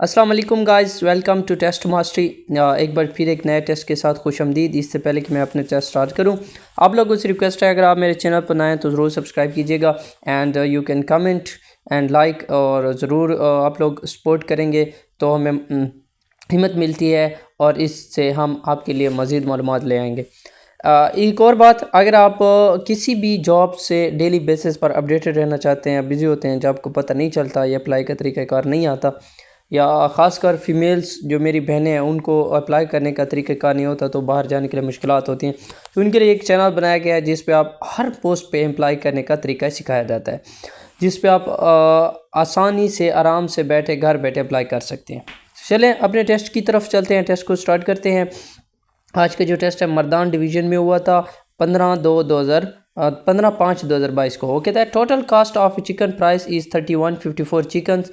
अस्सलाम वालेकुम guys, welcome to Test Mastery. एक बार फिर एक नए टेस्ट के साथ खुशामदीद। इससे पहले कि मैं अपने टेस्ट स्टार्ट करूं, आप लोगों से रिक्वेस्ट है, अगर आप मेरे चैनल पर नए हैं तो ज़रूर सब्सक्राइब कीजिएगा and you can comment and like, और ज़रूर आप लोग सपोर्ट करेंगे तो हमें हिम्मत मिलती है और इससे हम आपके लिए मज़ीद मालूमात ले आएंगे। एक और बात, अगर आप किसी भी जॉब से डेली बेसिस पर अपडेटेड रहना चाहते हैं, बिज़ी होते हैं, जब आपको पता नहीं चलता या अप्लाई का तरीक़ाकार नहीं आता, या ख़ासकर फ़ीमेल्स जो मेरी बहनें हैं उनको अप्लाई करने का तरीक़ाकार नहीं होता, तो बाहर जाने के लिए मुश्किलात होती हैं, तो उनके लिए एक चैनल बनाया गया है जिस पे आप हर पोस्ट पे अप्लाई करने का तरीका सिखाया जाता है, जिस पे आप आसानी से आराम से बैठे घर बैठे अप्लाई कर सकते हैं। चलें अपने टेस्ट की तरफ चलते हैं, टेस्ट को स्टार्ट करते हैं। आज का जो टेस्ट है मर्दान डिवीज़न में हुआ था 15/5/2022 को। Okay, the total cast of chicken price is 3154 chicken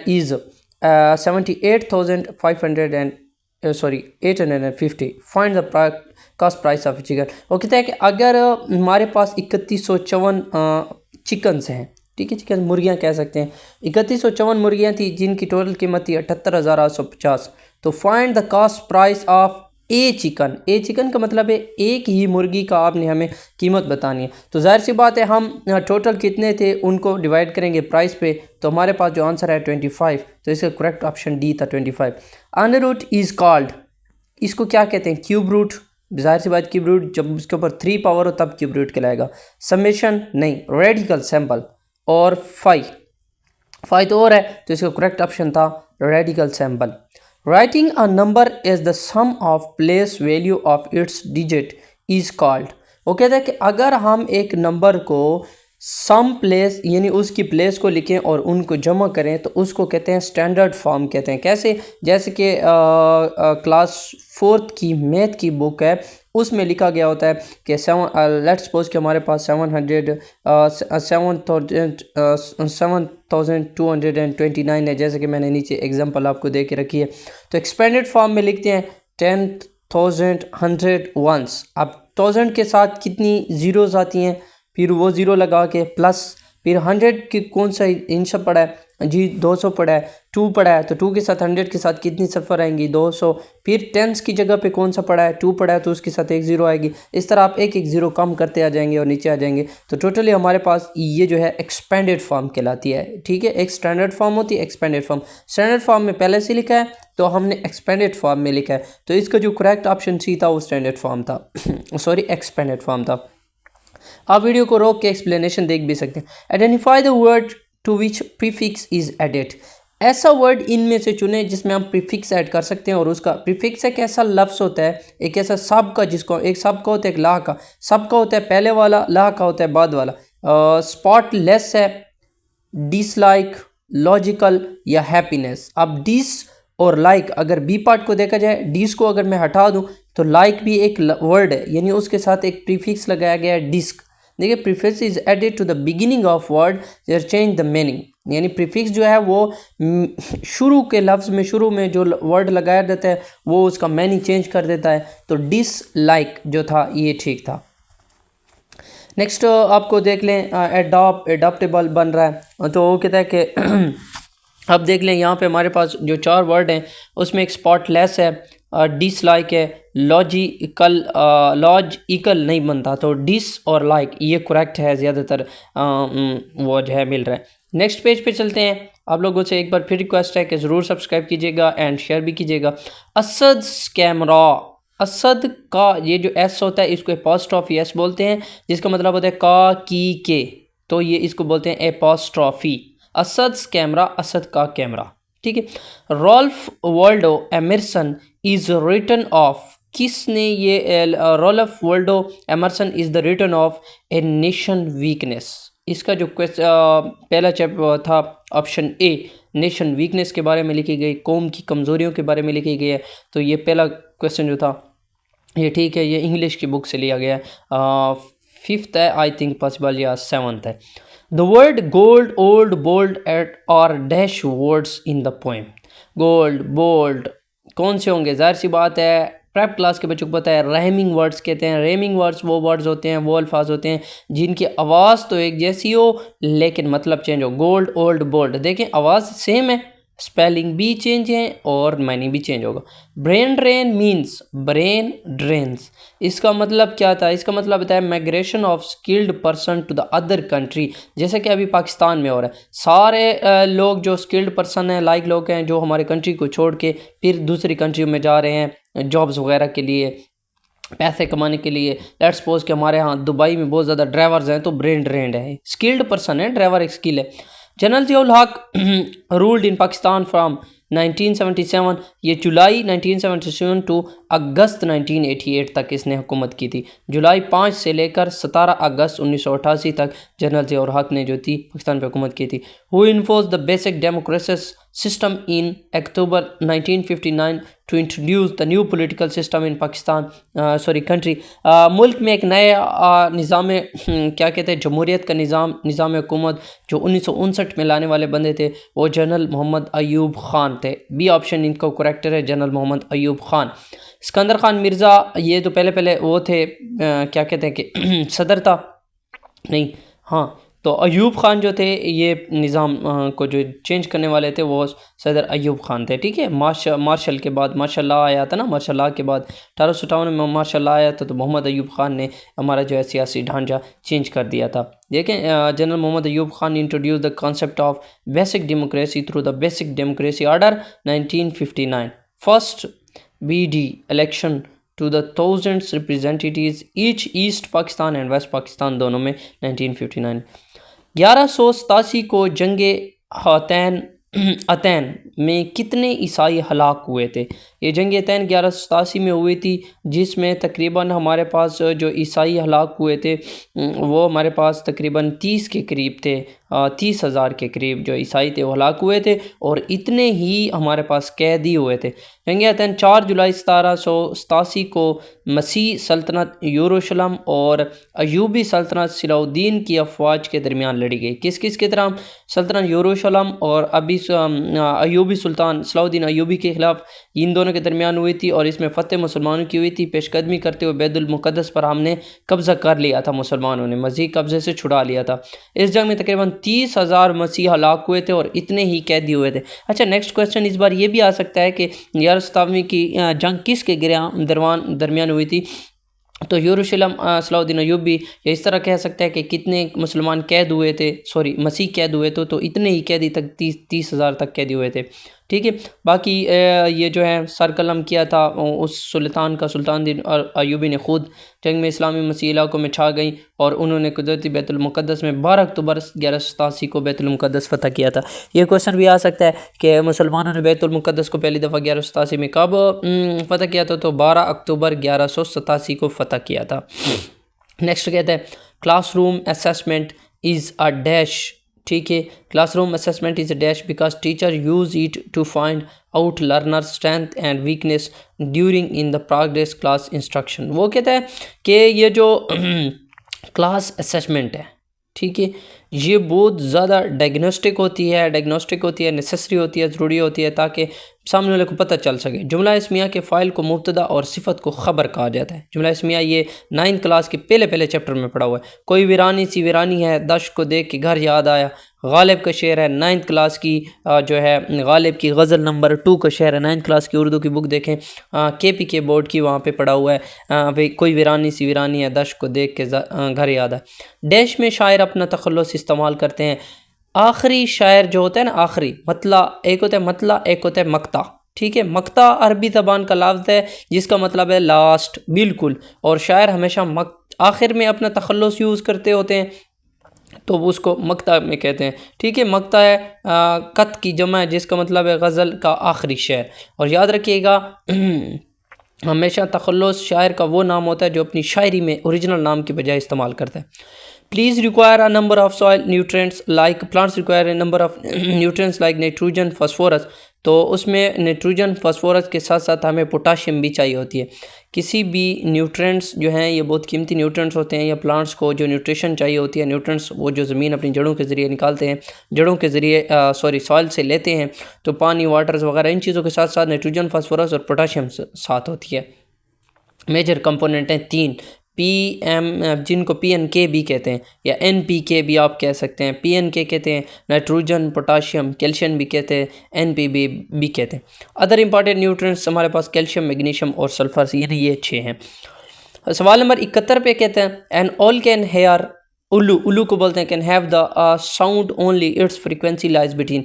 is 78,500 and 850. Find the cost price of chicken. वो कहता है कि अगर हमारे पास 3154 चिकन्स हैं, ठीक है, चिकन मुर्गियाँ कह सकते हैं, 3154 मुर्गियाँ थी जिनकी टोटल कीमत थी 78,850। तो find the cost price of A chicken. A chicken का मतलब है एक ही मुर्गी का आपने हमें कीमत बतानी है। तो जाहिर सी बात है, हम टोटल कितने थे उनको डिवाइड करेंगे प्राइस पे, तो हमारे पास जो आंसर है 25। तो इसका करेक्ट ऑप्शन डी था 25। अंडर रूट इज़ कॉल्ड, इसको क्या कहते हैं? Cube root. जाहिर सी बात, क्यूब रूट जब उसके ऊपर 3 पावर हो तब क्यूब रूट कहलाएगा। समेशन नहीं, रेडिकल सैम्पल और फाई तो और है, तो इसका करेक्ट ऑप्शन था radical sample. Writing a number as the sum of place value of its digit is called। वो कहता है कि अगर हम एक नंबर को सम प्लेस यानी उसकी प्लेस को लिखें और उनको जमा करें तो उसको कहते हैं स्टैंडर्ड फॉर्म कहते हैं। कैसे? जैसे कि क्लास 4th की मैथ की बुक है, उसमें लिखा गया होता है कि लेट्स सपोज कि हमारे पास 7,229 है, जैसे कि मैंने नीचे एग्जांपल आपको दे के रखी है। तो एक्सपेंडेड फॉर्म में लिखते हैं 10,100 वंस। अब 1000 के साथ कितनी ज़ीरोज़ आती हैं, फिर वो ज़ीरो लगा के प्लस, फिर 100 की कौन सा इंच पड़ा है जी, 200 पड़ा है, 2 पड़ा है, तो 2 के साथ 100 के साथ कितनी सफ़र आएंगी? 200। फिर टेंस की जगह पे कौन सा पड़ा है? 2 पड़ा है, तो उसके साथ एक ज़ीरो आएगी। इस तरह आप एक एक ज़ीरो कम करते आ जाएंगे और नीचे आ जाएंगे। तो टोटली हमारे पास ये जो है एक्सपेंडेड फॉर्म कहलाती है। ठीक है, एक स्टैंडर्ड फॉर्म होती है, एक्सपेंडेड फॉर्म। स्टैंडर्ड फॉर्म में पहले से लिखा है तो हमने एक्सपेंडेड फॉर्म में लिखा है, तो इसका जो करेक्ट ऑप्शन सी था वो स्टैंडर्ड फॉर्म था सॉरी, एक्सपेंडेड फॉर्म था। आप वीडियो को रोक के एक्सप्लेनेशन देख भी सकते हैं। Identify the word to which prefix is added. ऐसा वर्ड इनमें से चुने जिसमें हम प्रीफिक्स ऐड कर सकते हैं, और उसका प्रीफिक्स एक ऐसा लफ्ज़ होता है, एक ऐसा सब का, जिसको एक सब का होता है, एक ला का। सब का होता है पहले वाला, ला का होता है बाद वाला। स्पॉटलेस है, डिसलाइक, लॉजिकल या हैप्पीनेस। अब डिस और लाइक अगर बी पार्ट को देखा जाए, डिस को अगर मैं हटा दूं तो लाइक भी एक वर्ड है, यानी उसके साथ एक प्रीफिक्स लगाया गया है, डिस्क। देखिए, prefix is added to the beginning of word there change the meaning. यानी प्रीफिक्स जो है वो शुरू के लफ्ज़ में, शुरू में जो वर्ड लगाया जाता है वो उसका मीनिंग चेंज कर देता है। तो डिसलाइक जो था ये ठीक था। नेक्स्ट आपको देख लें, एडॉप्टेबल बन रहा है, तो वो कहता है कि अब देख लें यहाँ पे हमारे पास जो 4 वर्ड हैं उसमें एक स्पॉटलेस है, डिसलाइक है, लॉजिकल नहीं बनता, तो डिस और लाइक ये करेक्ट है, ज़्यादातर वो जो है मिल रहा है। नेक्स्ट पेज पे चलते हैं। आप लोगों से एक बार फिर रिक्वेस्ट है कि ज़रूर सब्सक्राइब कीजिएगा एंड शेयर भी कीजिएगा। असद कैमरा, असद का ये जो एस होता है इसको एपॉस्ट्रॉफी एस बोलते हैं, जिसका मतलब होता है का की के, तो ये इसको बोलते हैं एपॉस्ट्रॉफी। असद कैमरा, असद का कैमरा। ठीक है। Ralph Waldo Emerson is written of, किसने ये Ralph Waldo Emerson is the written of a nation weakness. इसका जो पहला चैप्टर था ऑप्शन ए, नेशन वीकनेस के बारे में लिखी गई, कौम की कमज़ोरियों के बारे में लिखी गई है। तो ये पहला क्वेश्चन जो था ये ठीक है, ये इंग्लिश की बुक से लिया गया है। 5th है आई थिंक पॉसिबल, या 7th है। The word gold, old, bold at और dash words in the poem. Gold, bold कौन से होंगे? जाहिर सी बात है, प्रेप क्लास के बच्चों को पता है, रैमिंग वर्ड्स कहते हैं। रैमिंग वर्ड्स वो वर्ड्स होते हैं, वो अल्फाज होते हैं जिनकी आवाज़ तो एक जैसी हो लेकिन मतलब चेंज हो। गोल्ड, ओल्ड, बोल्ड, देखें आवाज़ सेम है स्पेलिंग भी चेंज है और मीनिंग भी चेंज होगा। Brain drain means brain drains, इसका मतलब क्या था? इसका मतलब बताया migration of skilled person to the other country, जैसे कि अभी पाकिस्तान में हो रहा है। सारे लोग जो स्किल्ड पर्सन हैं, लाइक लोग हैं जो हमारे कंट्री को छोड़ के फिर दूसरी कंट्री में जा रहे हैं जॉब्स वगैरह के लिए, पैसे कमाने के लिए। लेट्स सपोज कि हमारे यहाँ दुबई में बहुत ज़्यादा ड्राइवर्स हैं, तो ब्रेन ड्रेन्ड है, स्किल्ड पर्सन है, ड्राइवर एक स्किल है। जनरल ज़ियाउल हक रूल्ड इन पाकिस्तान फ्राम 1977, ये जुलाई 1977 टू अगस्त 1988 तक इसने हुकूमत की थी। जुलाई 5 से लेकर 17 अगस्त 1988 तक जनरल ज़ियाउल हक ने जो थी पाकिस्तान पर हुकूमत की थी। Who enforce the basic democracy system in October 1959 to introduce the new political system in Pakistan country। मुल्क में एक नए निज़ाम क्या कहते हैं, जमहूरियत का निज़ाम हुकूमत जो 1959 में लाने वाले बंदे थे वो जनरल मोहम्मद अयूब ख़ान थे। बी ऑप्शन इनका करेक्टर है, जनरल मोहम्मद अयूब ख़ान। सिकंदर खान मिर्ज़ा ये तो पहले वो थे क्या कहते हैं कि सदर था, नहीं हाँ, तो अयूब ख़ान जो थे ये निज़ाम को जो चेंज करने वाले थे वो सदर अयूब ख़ान थे। ठीक है, मार्शल के बाद मार्शल लॉ आया था ना, मार्शल लॉ के बाद 1857 में मार्शल लॉ आया था, तो मोहम्मद अयूब ख़ान ने हमारा जो है सियासी ढांचा चेंज कर दिया था। देखें, general Mohammad Ayub Khan introduce the concept of basic democracy through the basic democracy order 1959। First BD election to the thousands representatives each East Pakistan and West Pakistan दोनों में 1959। 1187 को जंगे अतैन में कितने ईसाई हलाक हुए थे? ये जंग अतैन 1187 में हुई थी, जिसमें तकरीबन हमारे पास जो ईसाई हलाक हुए थे वो हमारे पास तकरीबन 30 के करीब थे, 30,000 के करीब जो ईसाई थे वो हलाक हुए थे, और इतने ही हमारे पास कैदी हुए थे। जंग अतैन 4 जुलाई 1787 को मसीह सल्तनत यरूशलेम और अयूबी सल्तनत सलाउद्दीन की अफवाज के दरमियान लड़ी गई। किस किस की तरह? सल्तनत यरूशलेम और अयूबी सुल्तान सलाउद्दीन अयूबी के ख़िलाफ़ इन दोनों के दरमियान हुई थी, और इसमें फ़तेह मुसलमानों की हुई थी। पेशकदमी करते हुए बैतुल मुक़द्दस पर हमने कब्ज़ा कर लिया था, मुसलमानों ने मज़ीद कब्ज़े से छुड़ा लिया था। इस जंग में तकरीबन 30,000 मसीह हलाक हुए थे और इतने ही कैदी हुए थे। अच्छा, नेक्स्ट क्वेश्चन इस बार ये भी आ सकता है कि 1187 की जंग किसके दरमियान हुई थी? तो यरूशलेम सलाउद्दीन अयूबी, या इस तरह कह सकते हैं कि कितने मुसलमान कैद हुए थे, मसीह कैद हुए थे, तो इतने ही कैदी तक 30,000 तक कैदी हुए थे। ठीक है, बाकी ये जो है सरकलम किया था उस सुल्तान दिन और अयूबी ने खुद जंग में इस्लामी मसीह इलाकों में छा गई, और उन्होंने कुदरती बैतुल मुक़द्दस में 12 अक्टूबर 1187 को बैतुल मुक़द्दस फ़तह किया था। ये क्वेश्चन भी आ सकता है कि मुसलमानों ने बैतुल मुक़द्दस को पहली दफ़ा 1187 में कब फ़तह किया था? तो 12 अक्टूबर 1187 को फ़तह किया था। नेक्स्ट कहते हैं classroom assessment is a dash. ठीक है, classroom assessment is a dash because teacher use it to find out learner strength and weakness during in the progress class instruction. वो कहता है कि ये जो क्लास असेसमेंट है, ठीक है, ये बहुत ज़्यादा डायग्नोस्टिक होती है, नेसेसरी होती है, ज़रूरी होती है, ताकि सामने वाले को पता चल सके। जुमला इस्मिया के फ़ाइल को मुब्तदा और सिफत को ख़बर कहा जाता है। जुमला इस्मिया ये 9th क्लास के पहले चैप्टर में पढ़ा हुआ है। कोई वीरानी सी वीरानी है, दश्त को देख के घर याद आया, गालिब का शेर है, 9th क्लास की जो है गालिब की गज़ल नंबर 2 का शेर है, 9th क्लास की उर्दू की बुक देखें, KPK बोर्ड की, वहाँ पे पढ़ा हुआ है। भाई कोई वीरानी सी वीरानी है, दश्त को देख के घर याद आया। डैश में शायर अपना तखल्लुस इस्तेमाल करते हैं। आखिरी शायर जो होता है ना, आखिरी मतला, एक होता है मतला, एक होता है मक्ता। ठीक है, मक्ता अरबी ज़बान का लफ्ज़ है जिसका मतलब है लास्ट, बिल्कुल, और शायर हमेशा आखिर में अपना तखल्लुस यूज़ करते होते हैं, तो उसको मक्ता में कहते हैं। ठीक है, मक्ता है कत की जमा है, जिसका मतलब है गज़ल का आखिरी शेर। और याद रखिएगा हमेशा तखल्लुस शायर का वो नाम होता है जो अपनी शायरी में ओरिजिनल नाम की बजाय इस्तेमाल करता है। Please require a number of soil nutrients like plants require a number of nutrients like nitrogen phosphorus. तो उसमें नाइट्रोजन फास्फोरस के साथ साथ हमें पोटाशियम भी चाहिए होती है। किसी भी न्यूट्रिएंट्स जो हैं ये बहुत कीमती न्यूट्रिएंट्स होते हैं, या प्लांट्स को जो न्यूट्रिशन चाहिए होती है, न्यूट्रिएंट्स वो जो ज़मीन अपनी जड़ों के ज़रिए निकालते हैं, जड़ों के ज़रिए सॉइल से लेते हैं, तो पानी, वाटर्स वगैरह इन चीज़ों के साथ साथ नाइट्रोजन फास्फोरस और पोटाशियम साथ होती है। मेजर कंपोनेंट हैं 3, PM, जिनको PNK भी कहते हैं या NPK भी आप कह सकते हैं, PNK कहते हैं, नाइट्रोजन, पोटाशियम, कैल्शियम भी कहते हैं, NPB भी कहते हैं। अदर इंपॉर्टेंट न्यूट्रिएंट्स हमारे पास कैल्शियम, मैग्नीशियम और सल्फर, ये 6 हैं। सवाल नंबर 71 पे कहते हैं एन ऑल कैन हेयर, उल्लू को बोलते हैं, can have the sound only it's frequency lies between.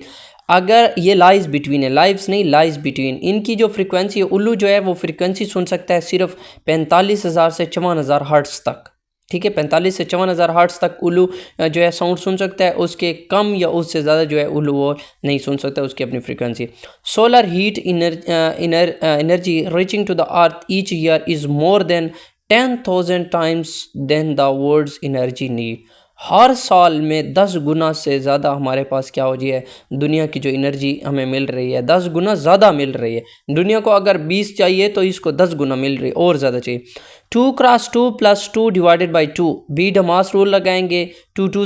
अगर ये लाइज बिटवीन है, लाइव्स नहीं, लाइज बिटवीन, इनकी जो फ्रीक्वेंसी है, उल्लू जो है वो फ्रीक्वेंसी सुन सकता है सिर्फ 45,000 से 54,000 हर्ट्स तक। ठीक है, 45 से 54,000 हर्ट्स तक उल्लू जो है साउंड सुन सकता है, उसके कम या उससे ज़्यादा जो है उल्लू वो नहीं सुन सकता, उसकी अपनी frequency. Solar heat energy reaching to the earth each year is more than 10,000 times than the world's energy need. हर साल में 10 गुना से ज़्यादा हमारे पास क्या हो रही है, दुनिया की जो एनर्जी हमें मिल रही है 10 गुना ज़्यादा मिल रही है। दुनिया को अगर 20 चाहिए तो इसको 10 गुना मिल रही है, और ज़्यादा चाहिए। 2 cross 2 plus 2 divided by 2, BODMAS rule लगाएंगे। 2 2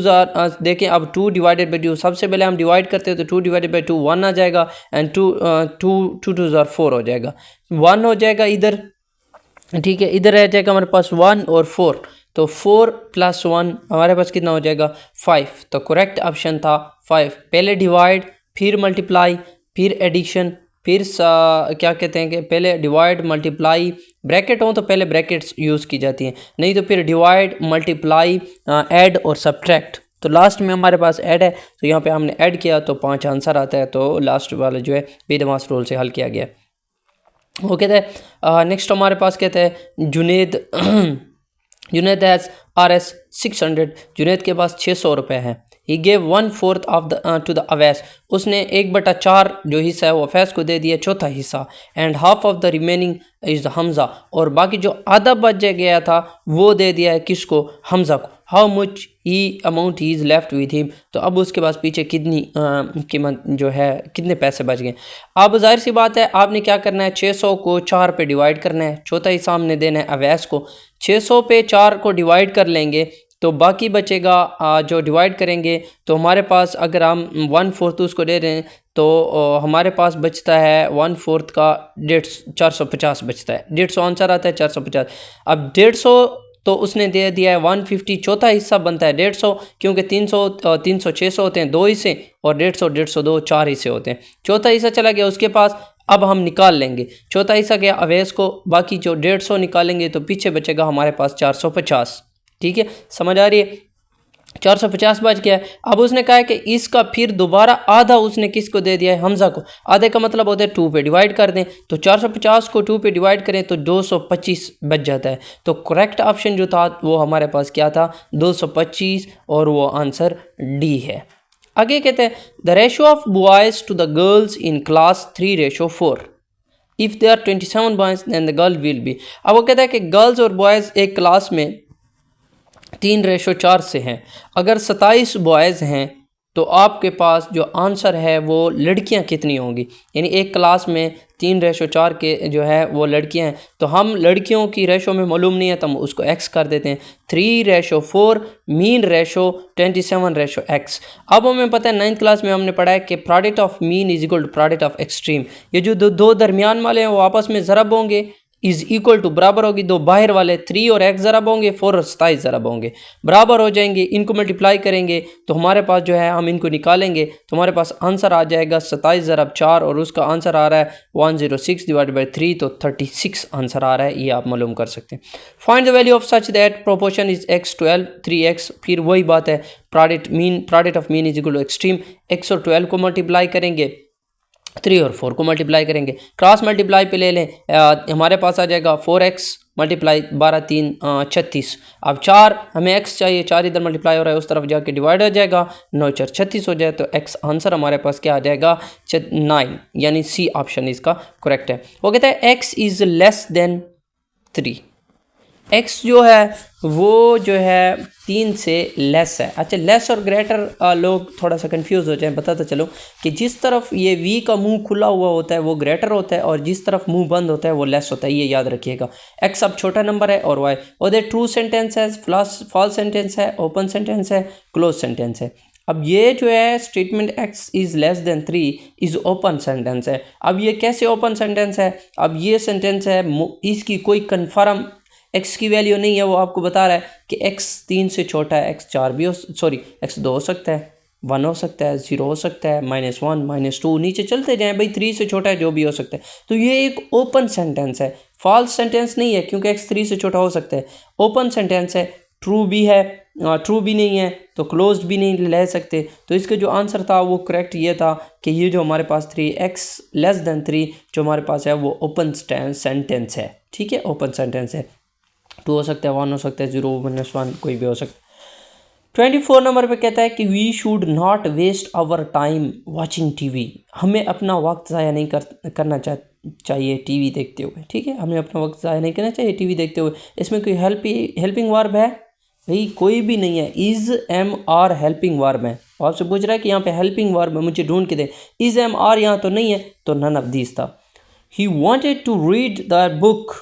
देखें, अब 2 डिवाइडेड बाई 2, सबसे पहले हम डिवाइड करते हैं तो 2 डिवाइडेड बाई 2 1 आ जाएगा, एंड 2 2 4 हो जाएगा, 1 हो जाएगा इधर। ठीक है, इधर रह जाएगा हमारे पास 1 और 4, तो 4 प्लस 1 हमारे पास कितना हो जाएगा 5। तो करेक्ट ऑप्शन था 5। पहले डिवाइड, फिर मल्टीप्लाई, फिर एडिशन, फिर क्या कहते हैं कि पहले डिवाइड मल्टीप्लाई, ब्रैकेट हो तो पहले ब्रैकेट्स यूज़ की जाती हैं, नहीं तो फिर डिवाइड मल्टीप्लाई ऐड और सब्ट्रैक्ट। तो लास्ट में हमारे पास ऐड है, तो यहाँ पे हमने ऐड किया तो 5 आंसर आता है, तो लास्ट वाला जो है बेदमास रूल से हल किया गया। वो कहते हैं नेक्स्ट हमारे पास कहते हैं जुनेद जुनेद हैज़ RS 600, जुनेद के पास 600 रुपये हैं। He gave 1/4 of the two the Awais, उसने 1/4 जो हिस्सा है वो अवैस को दे दिया, चौथा हिस्सा। And half of the remaining is Hamza, और बाकी जो आधा बच गया था वो दे दिया है किसको, हमज़ा को। How much he amount he is left with him, तो अब उसके पास पीछे कितनी कीमत जो है, कितने पैसे बच गए। अब जाहिर सी बात है आपने क्या करना है, 600 को 4 पे डिवाइड करना है, चौथा हिस्सा हमने देना है अवैस को। 600 पे 4 को डिवाइड कर लेंगे तो बाकी बचेगा, जो डिवाइड करेंगे तो हमारे पास अगर हम 1/4 उसको दे रहे हैं तो हमारे पास बचता है 1/4 का 450 बचता है, 150 आंसर आता है 450। अब 150 तो उसने दे दिया है 150, चौथा हिस्सा बनता है 150, क्योंकि 300 300 600 होते हैं 2 हिस्से, और 150 150 2 4 हिस्से होते हैं। चौथा हिस्सा चला गया उसके पास, अब हम निकाल लेंगे, चौथा हिस्सा गया अवैस को, बाकी जो 150 निकालेंगे तो पीछे बचेगा हमारे पास 450। ठीक है, समझ आ रही है, 450 बच गया। अब उसने कहा है कि इसका फिर दोबारा आधा उसने किसको दे दिया है, हमज़ा को। आधे का मतलब होता है 2 पे डिवाइड कर दें, तो 450 को 2 पे डिवाइड करें तो 225 बच जाता है। तो करेक्ट ऑप्शन जो था वो हमारे पास क्या था, 225, और वो आंसर डी है। आगे कहते हैं the ratio of boys to the girls in class 3:4, if they are 27 boys than the girl will be. अब वो कहता है कि गर्ल्स और बॉयज़ एक क्लास में 3:4 से हैं, अगर 27 बॉयज़ हैं तो आपके पास जो आंसर है वो लड़कियां कितनी होंगी, यानी एक क्लास में 3:4 के जो है वो लड़कियां हैं, तो हम लड़कियों की रेशो में मालूम नहीं है तो हम उसको x कर देते हैं, 3:4 मीन रेशो 27:x। अब हमें पता है 9th क्लास में हमने पढ़ा है कि product of mean is equal to product of extreme, ये जो दो दरमियान वाले हैं वो आपस में ज़रब होंगे, इज़ इक्वल टू बराबर होगी, दो बाहर वाले 3 और x ज़रब होंगे, 4 और 27 ज़रब होंगे, बराबर हो जाएंगे। इनको मल्टीप्लाई करेंगे तो हमारे पास जो है हम इनको निकालेंगे तो हमारे पास आंसर आ जाएगा 27 ज़रब 4, और उसका आंसर आ रहा है 106 डिवाइडेड बाई 3, तो 36 आंसर आ रहा है, ये आप मालूम कर सकते हैं। Find the value of such that proportion is x 12 3x, फिर वही बात है product of mean is equal to extreme, x और 12 को मल्टीप्लाई करेंगे, 3 और 4 को मल्टीप्लाई करेंगे, क्रॉस मल्टीप्लाई पे ले लें, हमारे पास आ जाएगा 4x मल्टीप्लाई 12 3 36। अब 4 हमें x चाहिए, 4 इधर मल्टीप्लाई हो रहा है उस तरफ जाके डिवाइड हो जाएगा, 9 4 36 हो जाए, तो x आंसर हमारे पास क्या आ जाएगा 9, यानी सी ऑप्शन इसका करेक्ट है। वो कहता है x is less than 3, x जो है वो जो है 3 से लेस है। अच्छा, लेस और ग्रेटर लोग थोड़ा सा कंफ्यूज हो जाए, बताता चलो कि जिस तरफ ये v का मुंह खुला हुआ होता है वो ग्रेटर होता है, और जिस तरफ मुंह बंद होता है वो लेस होता है, ये याद रखिएगा। x अब छोटा नंबर है और y, और दे ट्रू सेंटेंस है, फॉल्स सेंटेंस है, ओपन सेंटेंस है, क्लोज सेंटेंस है। अब ये जो है statement x is less than 3 is open sentence है। अब ये कैसे ओपन सेंटेंस है, अब ये सेंटेंस है इसकी कोई कन्फर्म x की वैल्यू नहीं है, वो आपको बता रहा है कि x 3 से छोटा है, x 4 भी हो, सॉरी x 2 हो सकता है, 1 हो सकता है, 0 हो सकता है, -1 -2 नीचे चलते जाएं भाई, 3 से छोटा है, जो भी हो सकता है। तो ये एक ओपन सेंटेंस है, फॉल्स सेंटेंस नहीं है, क्योंकि x 3 से छोटा हो सकता है। ओपन सेंटेंस है, ट्रू भी है, ट्रू भी नहीं है तो क्लोज्ड भी नहीं ले सकते। तो इसका जो आंसर था वो करेक्ट ये था कि ये जो हमारे पास 3x <3 जो हमारे पास है वो ओपन सेंटेंस है। ठीक है, ओपन सेंटेंस है, 2 हो सकता है, 1 हो सकता है, 0 -1 कोई भी हो सकता है। 24 नंबर पे कहता है कि we should not waste our time watching TV. हमें अपना वक्त ज़ाया नहीं करना चाहिए टीवी देखते हुए। ठीक है, हमें अपना वक्त ज़ाया नहीं करना चाहिए टीवी देखते हुए। इसमें कोई हेल्पिंग वर्ब है भाई? कोई भी नहीं है। Is am are helping verb है। आपसे पूछ रहा है कि यहाँ पे हेल्पिंग वर्ब मुझे ढूंढ के दे, इज़ एम आर यहाँ तो नहीं है, तो नन ऑफ दीज था। He wanted to read that book,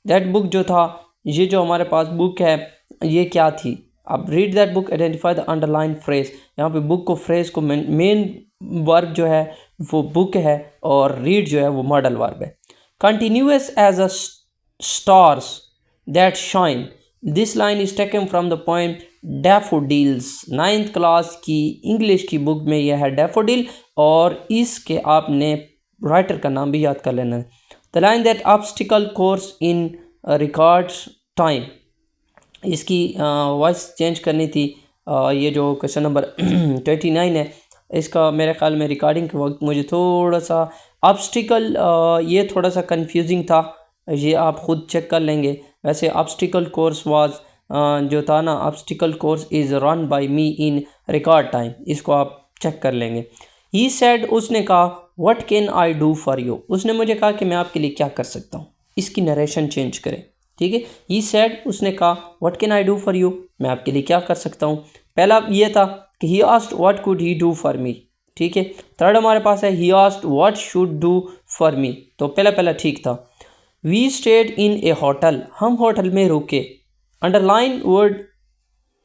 that book जो था, ये जो हमारे पास बुक है ये क्या थी? अब read that book, identify the underline phrase. यहाँ पे बुक को, फ्रेज को, मेन वर्ब जो है वो बुक है और रीड जो है वो मॉडल वर्ब है। Continuous as a stars that shine, this line is taken from the poem daffodils. 9th class की इंग्लिश की बुक में यह है डैफोडिल, और इसके आपने राइटर का नाम भी याद कर लेना है। The line that obstacle course in records time, इसकी वॉइस चेंज करनी थी। ये जो क्वेश्चन नंबर 29 है, इसका मेरे ख्याल में रिकॉर्डिंग के वक्त मुझे थोड़ा सा ऑब्स्टिकल, ये थोड़ा सा कंफ्यूजिंग था, ये आप ख़ुद चेक कर लेंगे। वैसे ऑब्स्टिकल कोर्स वाज जो था ना, obstacle course is run by me in record time, इसको आप चेक कर लेंगे। ही सेड, उसने कहा, what can I do for you, उसने मुझे कहा कि मैं आपके लिए क्या कर सकता हूँ। इसकी नरेशन चेंज करें। ठीक है, ही सेड, उसने कहा, what can I do for you, मैं आपके लिए क्या कर सकता हूँ। पहला ये था कि he asked what could he do for me. ठीक है, थर्ड हमारे पास है he asked what should do for me, तो पहला ठीक था। We stayed in a hotel, हम होटल में रुके। Underline word,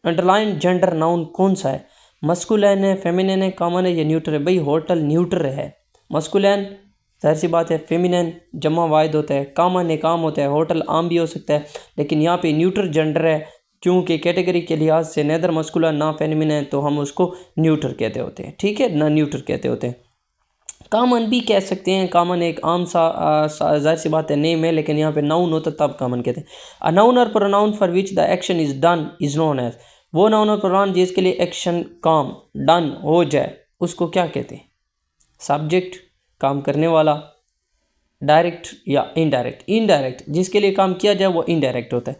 underline gender noun कौन सा है? मस्कुलिन है, फेमिनिन है, कॉमन है या न्यूट्रल है? भाई होटल न्यूट्रल है। मस्कुलिन जाहिर सी बात है, फेमिनिन जमा वाहिद होता है, कॉमन एक आम होता है, होटल आम भी हो सकता है, लेकिन यहाँ पे न्यूट्रल जेंडर है, क्योंकि कैटेगरी के लिहाज से नेदर मस्कुलिन ना फेमिनिन है, तो हम उसको न्यूट्रल कहते होते हैं। ठीक है, ना न्यूट्रल कहते होते हैं। कॉमन भी कह सकते हैं, कॉमन एक आम सा जाहिर सी बात है नेम है, लेकिन यहाँ पे नाउन होता तब कॉमन कहते हैं। अ नाउन और pronoun for which the action is done is known as, वो नाउन और प्रोनाउन जिसके लिए एक्शन काम डन हो जाए उसको क्या कहते हैं? सब्जेक्ट, काम करने वाला, डायरेक्ट या इनडायरेक्ट? इनडायरेक्ट, जिसके लिए काम किया जाए वो इनडायरेक्ट होता है।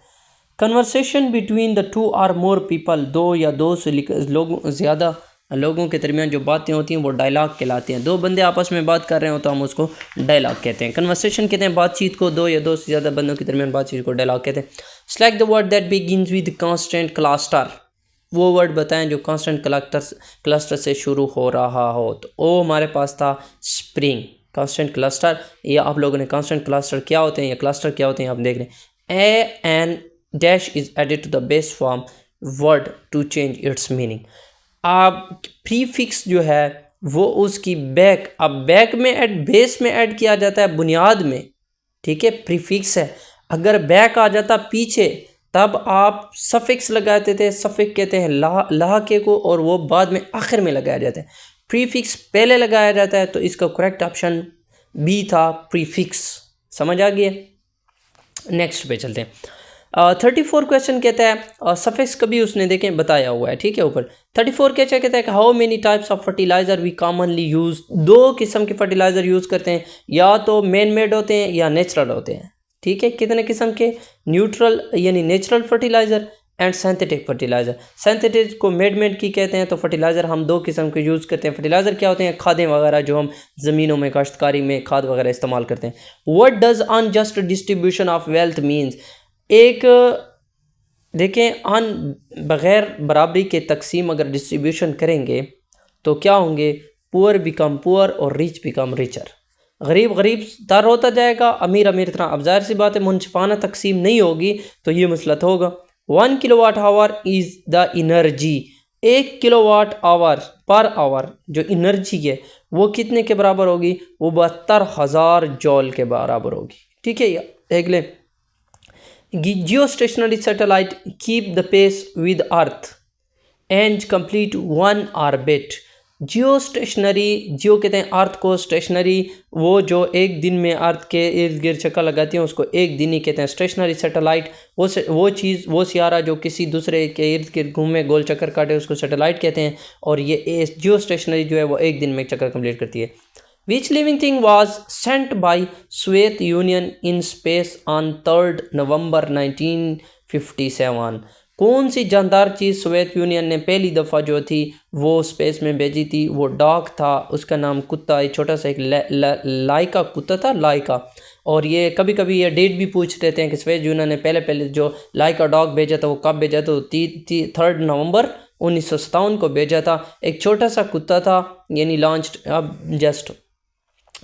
Conversation between the two or more people, दो या दो से लोगों, ज़्यादा लोगों के दरमियान जो बातें होती हैं वो डायलॉग कहलाती हैं। दो बंदे आपस में बात कर रहे हो तो हम उसको डायलॉग कहते हैं। कन्वर्सेशन कहते हैं बातचीत को, दो या दो से ज़्यादा बंदों के दरमियान बातचीत को डायलॉग कहते हैं। Select the word that begins with constant cluster, वो वर्ड बताएं जो कांस्टेंट क्लस्टर से शुरू हो रहा हो। तो ओ हमारे पास था स्प्रिंग, कांस्टेंट क्लस्टर, या आप लोगों ने कांस्टेंट क्लस्टर क्या होते हैं या क्लस्टर क्या होते हैं आप देख रहे हैं। A N dash is added to the base form word to change its meaning. आप प्रीफिक्स जो है वो उसकी बैक, अब बैक में ऐड, बेस में ऐड किया जाता है बुनियाद में। ठीक है, प्रीफिक्स है। अगर बैक आ जाता पीछे तब आप सफिक्स लगाते थे, सफिक्स कहते हैं लाके को, और वो बाद में आखिर में लगाया जाता है। प्रीफिक्स पहले लगाया जाता है, तो इसका करेक्ट ऑप्शन बी था प्रीफिक्स। समझ आ गया? नेक्स्ट पे चलते हैं। 34 क्वेश्चन कहता है सफिक्स कभी उसने देखें बताया हुआ है। ठीक है, ऊपर 34 कहता है कि how many types of fertilizer we commonly use, दो किस्म के फर्टिलाइज़र यूज़ करते हैं, या तो मैन मेड होते हैं या नेचुरल होते हैं। ठीक है, कितने किस्म के? न्यूट्रल यानी natural fertiliser and synthetic fertiliser. Synthetic को मेड की कहते हैं। तो फर्टिलाइज़र हम दो किस्म के यूज़ करते हैं। फर्टिलाइज़र क्या होते हैं? खादें वगैरह जो हम ज़मीनों में, काश्तकारी में खाद वगैरह इस्तेमाल करते हैं। What does unjust distribution of wealth means, एक देखें अन बग़ैर बराबरी के तकसीम अगर डिस्ट्रीब्यूशन करेंगे तो क्या होंगे? पुअर बिकम पुअर और रिच बिकम रिचर। गरीब गरीब तर होता जाएगा, अमीर अमीर तरह। अब ज़ाहिर सी बात है मुनसिफाना तकसीम नहीं होगी तो ये मसलत होगा। 1 kilowatt hour is the energy, 1 kilowatt hour per hour जो इनर्जी है वो कितने के बराबर होगी? वो 72,000 जॉल के बराबर होगी। ठीक है, देख लें Geostationary satellite keep the pace with Earth and complete one orbit. Geostationary, geo कहते हैं अर्थ को, स्टेशनरी वो जो एक दिन में अर्थ के इर्द गिर्द चक्कर लगाती हैं उसको एक दिन ही कहते हैं। स्टेशनरी सैटेलाइट वो चीज़, वो सियारा जो किसी दूसरे के इर्द गिर्द घूमे गोल चक्कर काटे उसको सैटेलाइट कहते हैं। और ये जियो स्टेशनरी जो है वो एक दिन में चक्कर कंप्लीट करती है। Which living thing was sent by Soviet Union in space on 3rd November 1957? कौन सी जानदार चीज़ सोवियत यूनियन ने पहली दफ़ा जो थी वो स्पेस में भेजी थी? वो डॉग था, उसका नाम कुत्ता, एक छोटा सा एक लाइका कुत्ता था, लाइका। और ये कभी कभी ये डेट भी पूछ लेते हैं कि सोवियत यूनियन ने पहले जो लाइका डॉग भेजा था वो कब भेजा था? तो 3 नवंबर 1957 को भेजा था। एक छोटा सा कुत्ता था, यानी लॉन्च्ड अब जस्ट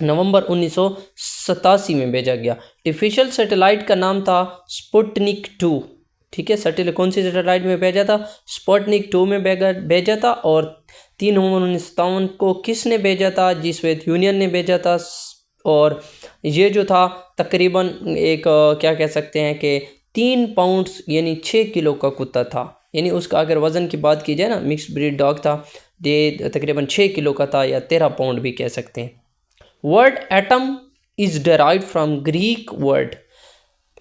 नवंबर 1987 में भेजा गया। आर्टिफिशियल सैटेलाइट का नाम था स्पुतनिक 2। ठीक है, सैटेलाइट कौन सी सैटेलाइट में भेजा था? स्पुतनिक 2 में भेजा था। और 3 नवंबर 1957 को किसने भेजा था? जी सोवियत यूनियन ने भेजा था। और ये जो था तकरीबन एक क्या कह सकते हैं कि 3 पाउंड्स यानी 6 किलो का कुत्ता था। यानी उसका अगर वज़न की बात की जाए ना, मिक्स्ड ब्रीड डॉग था, ये तकरीबन 6 किलो का था या 13 पाउंड भी कह सकते हैं। Word atom is derived from Greek word.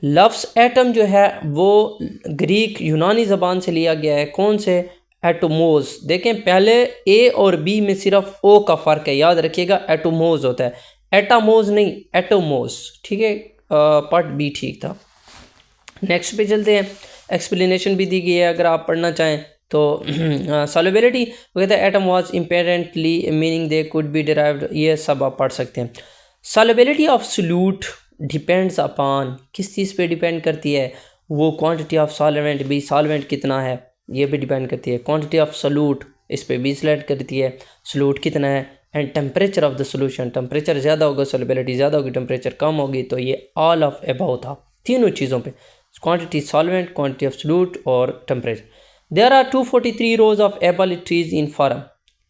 लफ्ज़ एटम जो है वो ग्रीक यूनानी ज़बान से लिया गया है। कौन से? एटोमोज। देखें पहले ए और बी में सिर्फ ओ का फ़र्क है, याद रखिएगा। एटोमोज होता है, एटामोज नहीं, एटोमोज। ठीक है, पार्ट बी ठीक था। नेक्स्ट पे चलते हैं। एक्सप्लेनेशन भी दी गई है अगर आप पढ़ना चाहें तो। सॉल्युबिलिटी कहते हैं atom was importantly meaning they could be derived, ये सब आप पढ़ सकते हैं। Solubility of solute depends upon, किस चीज़ पे डिपेंड करती है? वो क्वांटिटी ऑफ सॉल्वेंट, भी सॉल्वेंट कितना है ये भी डिपेंड करती है। क्वांटिटी ऑफ सोल्यूट इस पे भी सिलेक्ट करती है, सोल्यूट कितना है। And temperature of the solution, temperature ज़्यादा होगा सॉल्युबिलिटी ज़्यादा होगी, टेम्परेचर कम होगी। तो ये ऑल ऑफ अबव था तीनों चीज़ों पे, quantity solvent, quantity of solute और temperature. There are 243 rows of apple trees in farm.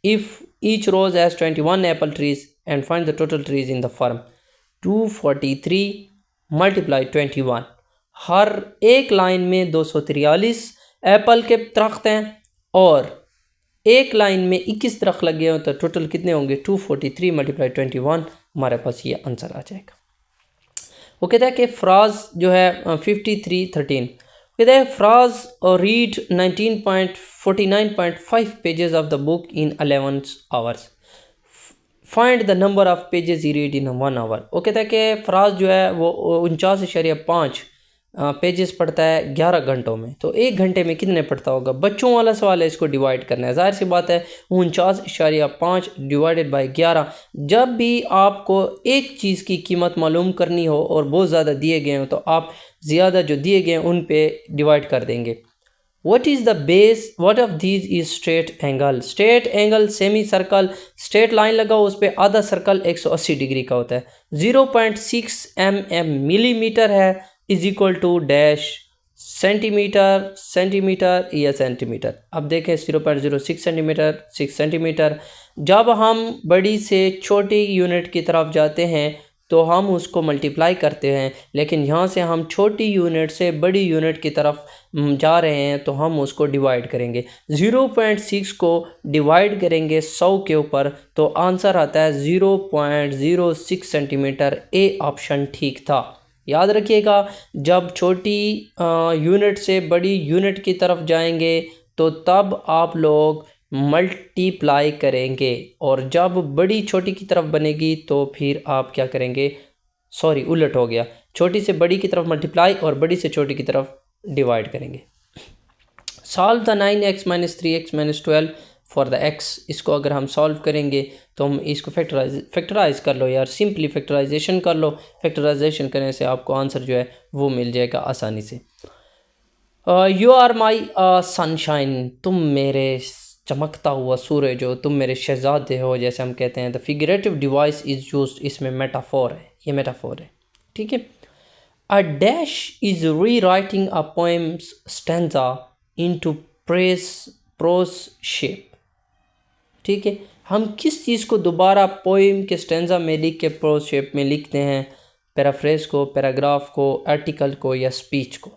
If each row has 21 apple trees and find the total trees in the farm. 243 multiply 21, हर एक line में 243 Apple के दरख्त हैं और एक line में 21 दरख्त लगे हो तो टोटल कितने होंगे? 243 मल्टीप्लाई 21, हमारे पास ये आंसर आ जाएगा। वो कहता है कि फ्राज जो है 5313 कहता है Faraz read 49.5 pages of the book in 11 hours. Find the number of pages he read in 1 hour. वो कहता है कि फ़राज जो है वो 49.5 पेजेस पढ़ता है 11 घंटों में। तो 1 घंटे में कितने पढ़ता होगा? बच्चों वाला सवाल है, इसको डिवाइड करना है। ज़ाहिर सी बात है 49.5 डिवाइडेड बाई 11। जब भी आपको एक चीज़ की कीमत मालूम करनी हो और बहुत ज़्यादा दिए गए हो तो आप ज़्यादा जो दिए गए हैं उन पे डिवाइड कर देंगे। What is the base? What of these is straight angle? Straight angle semi circle, straight line लगा उस पर आधा सर्कल 180 डिग्री का होता है। 0.6 mm मिलीमीटर है is equal to dash centimetre या सेंटीमीटर। अब देखें 0.06 सेंटीमीटर 6 सेंटीमीटर। जब हम बड़ी से छोटी यूनिट की तरफ जाते हैं तो हम उसको मल्टीप्लाई करते हैं, लेकिन यहाँ से हम छोटी यूनिट से बड़ी यूनिट की तरफ जा रहे हैं तो हम उसको डिवाइड करेंगे। 0.6 को डिवाइड करेंगे 100 के ऊपर तो आंसर आता है 0.06 सेंटीमीटर। ए ऑप्शन ठीक था। याद रखिएगा, जब छोटी यूनिट से बड़ी यूनिट की तरफ जाएंगे तो तब आप लोग मल्टीप्लाई करेंगे, और जब बड़ी छोटी की तरफ बनेगी तो फिर आप क्या करेंगे? सॉरी, उलट हो गया, छोटी से बड़ी की तरफ मल्टीप्लाई और बड़ी से छोटी की तरफ डिवाइड करेंगे। Solve the 9x - 3x - 12 for the x। इसको अगर हम सॉल्व करेंगे तो हम इसको फैक्टराइज कर लो यार, सिंपली फैक्टराइजेशन कर लो। फैक्टराइजेशन करने से आपको आंसर जो है वो मिल जाएगा आसानी से। यू आर माई सनशाइन, तुम मेरे चमकता हुआ सूरज हो, तुम मेरे शहजादे हो, जैसे हम कहते हैं। The figurative device is used, इसमें मेटाफोर है, ये मेटाफोर है। ठीक है। A dash is rewriting a poem's stanza into prose shape. ठीक है, हम किस चीज़ को दोबारा पोएम के स्टैंजा में लिख के प्रोज शेप में लिखते हैं? पैराफ्रेज को, पैराग्राफ को, आर्टिकल को या स्पीच को।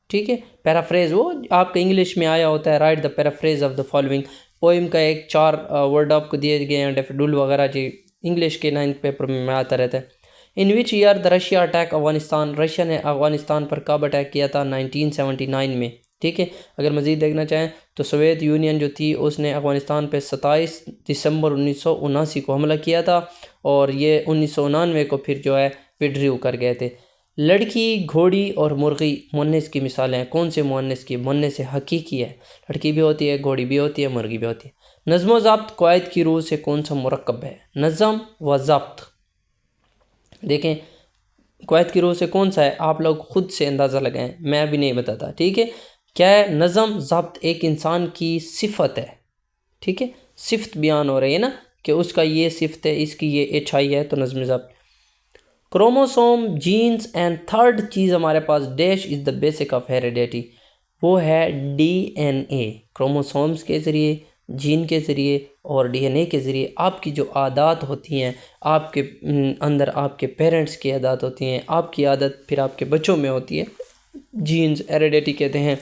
ठीक है। पैराफ्रेज वो आपका इंग्लिश में आया होता है, right the paraphrase of the following. Poem का एक 4 वर्ड आपको दिए गए हैं, डेफिडुल वगैरह जी इंग्लिश के 9th पेपर में आता रहता है। In which year the Russia attack Afghanistan, Russia ने अफगानिस्तान पर कब अटैक किया था? 1979 में। ठीक है। अगर मज़ीद देखना चाहें तो सोवियत यूनियन जो थी उसने अफगानिस्तान पे 27 दिसंबर 1979 को हमला किया था और ये 1999 को फिर जो है विड्रू कर गए थे। लड़की, घोड़ी और मुर्गी मुअन्नस की मिसालें हैं। कौन से मुअन्नस की? मुअन्नस हकीकी है, लड़की भी होती है, घोड़ी भी होती है, मुर्गी भी होती है। नज़्म व ज़ब्त क़वाइद की रूह से कौन सा मुरक्कब है? नज़्म व ज़ब्त। देखें क़वाइद की रूह से कौन सा है, आप लोग खुद से अंदाज़ा लगाएं, मैं भी नहीं बताता। ठीक है। क्या है? नज़म ज़ब्त एक इंसान की सिफत है। ठीक है, सिफत बयान हो रही है ना कि उसका ये सिफत है, इसकी ये अच्छाई है, तो नज़्म ज़ब्त। क्रोमोसोम, जीन्स एंड थर्ड चीज़ हमारे पास dash is the basic of heredity, वो है डीएनए। क्रोमोसोम्स के ज़रिए, जीन के ज़रिए और डीएनए के ज़रिए आपकी जो आदत होती हैं, आपके अंदर आपके पेरेंट्स की आदत होती हैं, आपकी आदत फिर आपके बच्चों में होती है, जीन्स हेरिडिटी कहते हैं।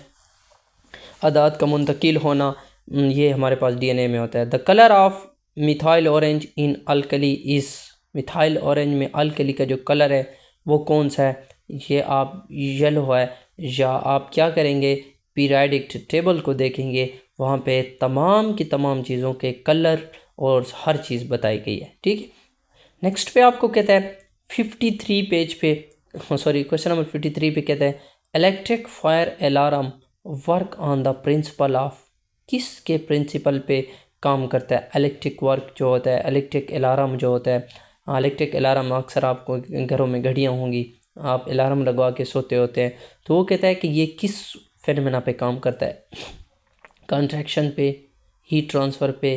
आदत का मुंतकिल होना ये हमारे पास डीएनए में होता है। The colour of methyl orange in alkali is, methyl orange में अल्कली का जो कलर है वो कौन सा है? ये आप येलो है, या आप क्या करेंगे, पीरियडिक टेबल को देखेंगे, वहाँ पे तमाम की तमाम चीज़ों के कलर और हर चीज़ बताई गई है। ठीक है। नेक्स्ट पे आपको कहता है 53 पेज पे, सॉरी क्वेश्चन नंबर 53 पे कहता है electric fire alarm work on the principle of, किसके प्रिंसिपल पे काम करता है? इलेक्ट्रिक वर्क जो होता है, इलेक्ट्रिक अलार्म जो होता है, इलेक्ट्रिक अलार्म अक्सर आपको घरों में घड़ियाँ होंगी, आप अलार्म लगवा के सोते होते हैं, तो वो कहता है कि ये किस फेनोमेना पे काम करता है? कंट्रैक्शन पे, हीट ट्रांसफ़र पे,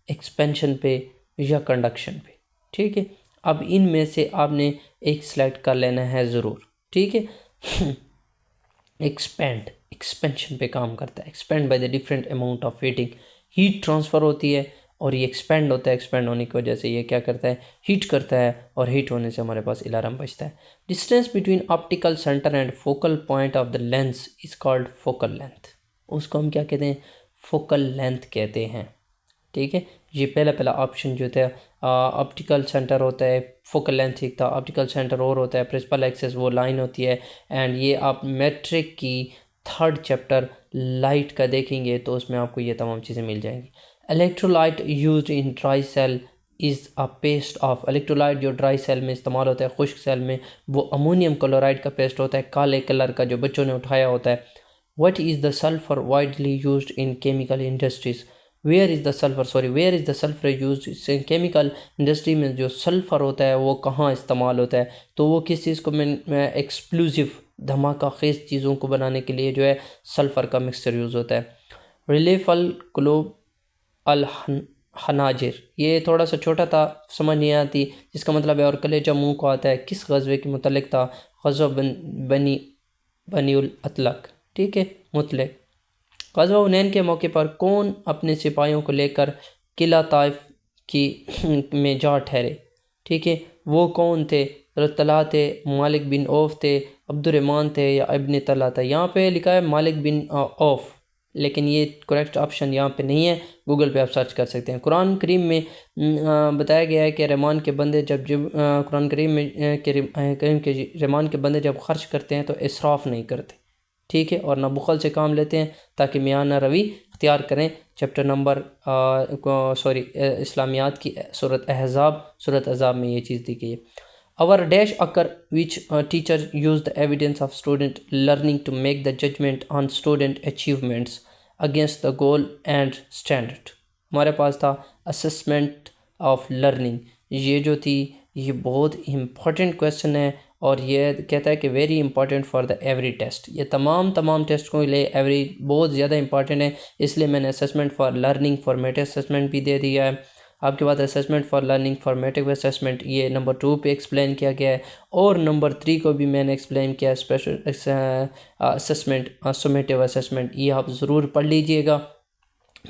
एक्सपेंशन पे या कंडक्शन पे। ठीक है। अब इनमें से आपने एक सिलेक्ट कर लेना है ज़रूर। ठीक है। एक्सपेंशन पे काम करता है, expand by the different amount of heating, heat transfer होती है और ये एक्सपेंड होता है, एक्सपेंड होने की वजह से ये क्या करता है, हीट करता है और हीट होने से हमारे पास अलार्म बजता है। Distance between optical centre and focal point of the lens is called focal length, उसको हम क्या कहते हैं? फोकल लेंथ कहते हैं। ठीक है। ये पहला ऑप्शन जो था ऑप्टिकल सेंटर होता है, फोकल लेंथ ठीक था, ऑप्टिकल सेंटर और होता है, प्रिंसिपल एक्सिस वो लाइन होती है। एंड ये आप मैट्रिक की 3rd चैप्टर लाइट का देखेंगे तो उसमें आपको ये तमाम चीज़ें मिल जाएंगी। Electrolyte used in dry cell is a paste of, electrolyte जो ड्राई सेल में इस्तेमाल होता है, खुश्क सेल में, वो अमोनियम क्लोराइड का पेस्ट होता है, काले कलर का जो बच्चों ने उठाया होता है। What is the sulphur widely used in chemical industries, where is the sulphur use chemical industry में जो सल्फ़र होता है वो कहाँ इस्तेमाल होता है? तो वो किस चीज़ को मैं एक्सप्लोजिव धमाका खेज़ चीज़ों को बनाने के लिए जो है सल्फ़र का मिक्सचर यूज़ होता है। रिलीफ अल क्लोब अल हनाजिर, ये थोड़ा सा छोटा था, समझ नहीं आती, जिसका मतलब है और कलेजा मुँह को आता है, किस गज़वे के मुतल्लिक़ था? गज़वा बनीउल अतलक। ठीक है, मुतलक। ग़ज़वा हुनैन के मौके पर कौन अपने सिपाहियों को लेकर किला ताइफ की में जा ठहरे? ठीक है, वो कौन थे? तला थे, मालिक बिन औफ थे, अब्दुर्रहमान थे या इब्न तला था? यहाँ पे लिखा है मालिक बिन औफ, लेकिन ये करेक्ट ऑप्शन यहाँ पे नहीं है, गूगल पे आप सर्च कर सकते हैं। कुरान करीम में बताया गया है कि रहमान के बंदे जब कुरान करीम में रहमान के बंदे जब खर्च करते हैं तो इसराफ़ नहीं करते। ठीक है, और ना बुखल से काम लेते हैं ताकि मियाना रवि इख्तियार करें। चैप्टर नंबर इस्लामियात की सूरत अहज़ाब में ये चीज़ दी गई है। Our dash occur which teacher use the evidence of student learning to make the judgement on student achievements against the goal and standard. हमारे पास था असेसमेंट ऑफ लर्निंग, ये जो थी ये बहुत इम्पॉर्टेंट क्वेश्चन है और ये कहता है कि very important for the every test, ये तमाम टेस्ट को ले एवरी बहुत ज़्यादा इंपॉर्टेंट है, इसलिए मैंने assessment for learning formative assessment भी दे दिया है। आपके पास assessment for learning formative assessment ये नंबर 2 पे एक्सप्लेन किया गया है और नंबर 3 को भी मैंने एक्सप्लेन किया स्पेशल असेसमेंट समेटिव असेसमेंट, ये आप ज़रूर पढ़ लीजिएगा।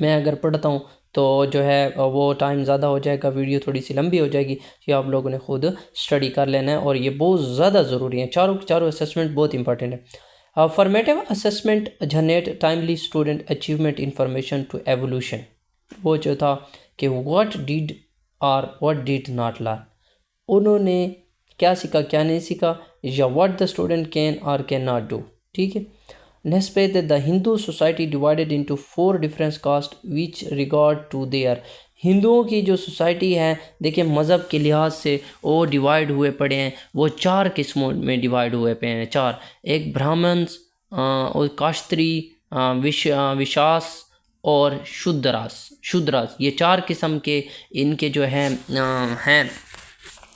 मैं अगर पढ़ता हूँ तो जो है वो टाइम ज़्यादा हो जाएगा, वीडियो थोड़ी सी लंबी हो जाएगी, ये आप लोगों ने खुद स्टडी कर लेना है और ये बहुत ज़्यादा ज़रूरी है, चारों असेसमेंट बहुत इंपॉर्टेंट है। Formative assessment generate timely student achievement information to evolution. वो जो था कि व्हाट डिड और व्हाट डिड नॉट लर्न, उन्होंने क्या सीखा क्या नहीं सीखा, या व्हाट द स्टूडेंट कैन और कैन नॉट डू। ठीक है। नेक्स्ट पे the Hindu society divided into 4 different caste which regard to their. हिंदुओं की जो सोसाइटी है, देखिए मज़हब के लिहाज से वो डिवाइड हुए पड़े हैं, वो 4 किस्मों में डिवाइड हुए पड़े हैं, 4। एक ब्राह्मण्स और काश्त्री, विशास और शूद्रास, ये 4 किस्म के इनके जो हैं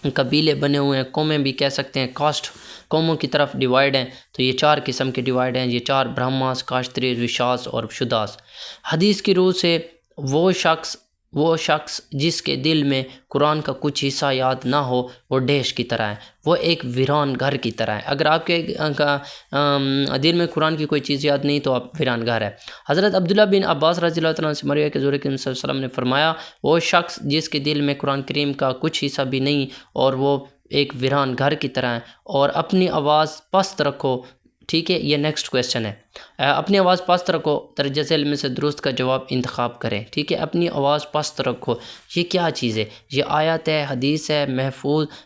कबीले बने हुए हैं, कौमें भी कह सकते हैं, कास्ट कौमों की तरफ डिवाइड हैं। तो ये 4 किस्म के डिवाइड हैं, ये 4 ब्राह्मस, काश्त्री, विशास और शुदास। हदीस की रूह से वो शख्स जिसके दिल में कुरान का कुछ हिस्सा याद ना हो वो डैश की तरह है, वो एक वीरान घर की तरह है। अगर आपके दिल में कुरान की कोई चीज़ याद नहीं तो आप वीरान घर है। हज़रत अब्दुल्ला बिन अब्बास रज़ियल्लाहु अन्हु से मरवी है कि हुज़ूर सल्लल्लाहु अलैहि वसल्लम ने फरमाया, वो शख्स जिसके दिल में कुरान करीम का कुछ हिस्सा भी नहीं और वो एक वीरान घर की तरह है। और अपनी आवाज़ पस्त रखो। ठीक है, ये नेक्स्ट क्वेश्चन है। अपनी आवाज़ पस्त रखो, दरजे झेल में से दुरुस्त का जवाब इंतखाब करें। ठीक है, अपनी आवाज़ पस्त रखो, ये क्या चीज़ है? ये आयत है, हदीस है,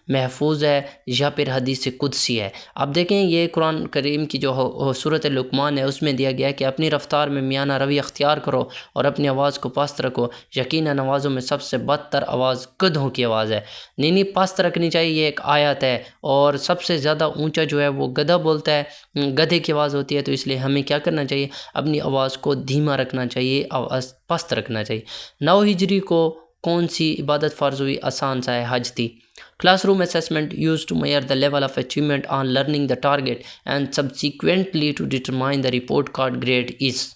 महफूज है, या फिर हदीस कुदसी है? आप देखें ये कुरान करीम की जो सूरत लुकमान है उसमें दिया गया है कि अपनी रफ्तार में मियाना रवि अख्तियार करो और अपनी आवाज़ को पस्त रखो। यकीनन आवाज़ों में सबसे बदतर आवाज़ गधों की आवाज़ है। नहीं पस्त रखनी चाहिए, ये एक आयत है। और सबसे ज़्यादा ऊँचा जो है वो गधा बोलता है, गधे की आवाज़ होती है। तो इसलिए हमें क्या करना चाहिए? अपनी आवाज़ को धीमा रखना चाहिए, आवाज़ पस्त रखना चाहिए। 9 हिजरी को कौन सी इबादत फ़र्ज हुई? आसान सा है, हज थी। Classroom assessment used to measure the level of achievement on learning the target and subsequently to determine the report card grade is.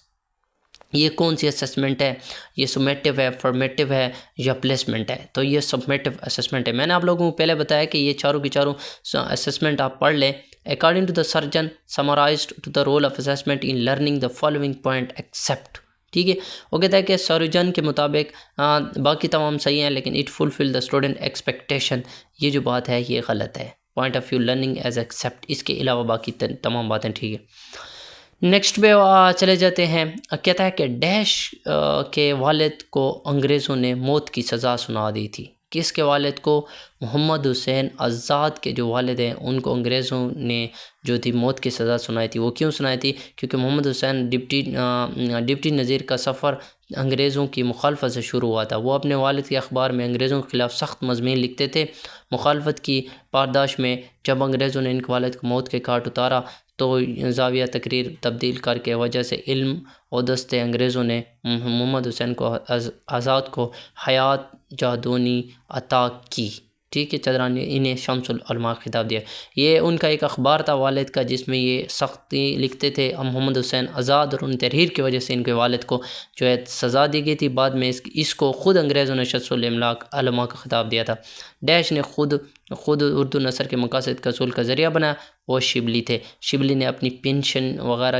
ये कौन सी असेसमेंट है? ये समेटिव है, फॉर्मेटिव है, या प्लेसमेंट है? तो ये समेटिव असेसमेंट है। मैंने आप लोगों को पहले बताया कि ये चारों की चारों असेसमेंट आप पढ़ लें। According to the surgeon summarised to the role of assessment in learning the following point except. ठीक है, वो कहता है कि सर्जन के मुताबिक बाकी तमाम सही हैं लेकिन it fulfil the student expectation. ये जो बात है ये गलत है। Point of view learning as except, इसके अलावा बाकी तमाम बातें ठीक है। नेक्स्ट पे चले जाते हैं। कहता है कि डैश के वालिद को अंग्रेज़ों ने मौत की सज़ा सुना दी थी। किसके वालिद को? मोहम्मद हुसैन आज़ाद के जो वालिद हैं उनको अंग्रेज़ों ने जो थी मौत की सज़ा सुनाई थी। वो क्यों सुनाई थी? क्योंकि मोहम्मद हुसैन डिप्टी नज़ीर का सफ़र अंग्रेज़ों की मुखालफत से शुरू हुआ था। वो अपने वालिद के अखबार में अंग्रेज़ों के ख़िलाफ़ सख्त मज़मीन लिखते थे। मुखालफत की पारदाश में जब अंग्रेज़ों ने इनके वालिद को मौत के घाट उतारा तो ज़ाविया तकरीर तब्दील करके वजह से इल्म और दस्ते अंग्रेज़ों ने मोहम्मद हुसैन को आज़ाद को हयात जादूनी अता की। ठीक है, चदरानी इन्हें शम्सुल उलमा खिताब दिया। ये उनका एक अखबार था वालिद का जिसमें ये सख्ती लिखते थे मोहम्मद हुसैन आज़ाद, और उन तहरीर की वजह से इनके वालिद को जो है सज़ा दी गई थी। बाद में इसको ख़ुद अंग्रेज़ों ने शम्सुल उलमा का खिताब दिया था। डैश ने खुद उर्दू नसर के मकासद का असूल का ज़रिया बनाया, वो शिबली थे। शिबली ने अपनी पेंशन वगैरह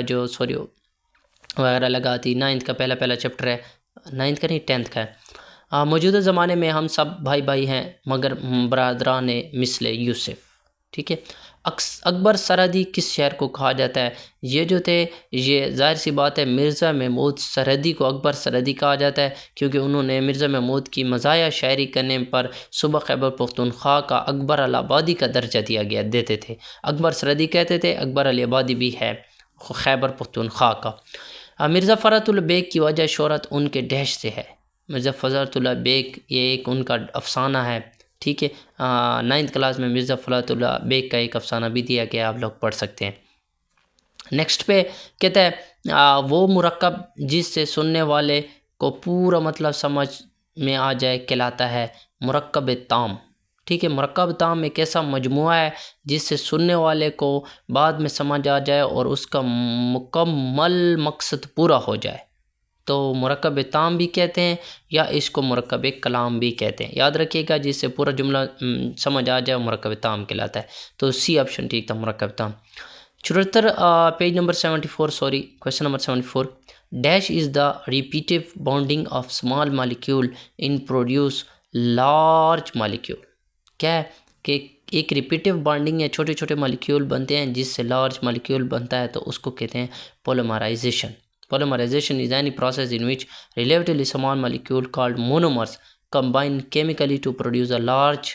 वगैरह लगा थी। 9th का पहला चैप्टर है, 9th का नहीं 10th का है। मौजूदा ज़माने में हम सब भाई हैं मगर बरादरान मिसले यूसुफ। ठीक है, अकबर सरहदी किस शहर को कहा जाता है? ये जो थे ये ज़ाहिर सी बात है मिर्ज़ा महमूद सरहदी को अकबर सरहदी कहा जाता है क्योंकि उन्होंने मिर्ज़ा महमूद की मज़ाया शायरी करने पर सूबा खैबर पख्तूनख्वा का अकबर अल आबादी का दर्जा देते थे। अकबर सरहदी कहते थे, अकबर अल आबादी भी है खैबर पख्तूनख्वा का। मिर्ज़ा फ़रतुल्लाह बेग की वजह शोहरत उनके डैश से है। मिर्ज़ा फ़रतुल्लाह बेग ये एक उनका अफसाना है। ठीक है, 9th क्लास में मिर्ज़ा फ़रतुल्लाह बेग का एक अफसाना भी दिया गया, आप लोग पढ़ सकते हैं। नेक्स्ट पे कहता है वो मुरक्कब जिससे सुनने वाले को पूरा मतलब समझ में आ जाए कहलाता है मुरक्कब ताम। ठीक है, मुरक्कब ताम एक ऐसा मजमुआ है जिससे सुनने वाले को बाद में समझ आ जाए और उसका मुकम्मल मकसद पूरा हो जाए। तो मुरक्कब ताम भी कहते हैं या इसको मुरक्कब कलाम भी कहते हैं। याद रखिएगा, जिससे पूरा जुमला समझ आ जाए मुरक्कब ताम कहलाता है। तो सी ऑप्शन ठीक था, मुरक्कब ताम। 74 page number 74 sorry question number 74। Dash is the repetitive bonding of small molecule in produce large molecule. क्या है कि एक रिपीटिव बॉन्डिंग या छोटे छोटे मॉलिक्यूल बनते हैं जिससे लार्ज मॉलिक्यूल बनता है, तो उसको कहते हैं polymerisation. Polymerization is any process in which relatively small molecule called monomers combine chemically to produce a large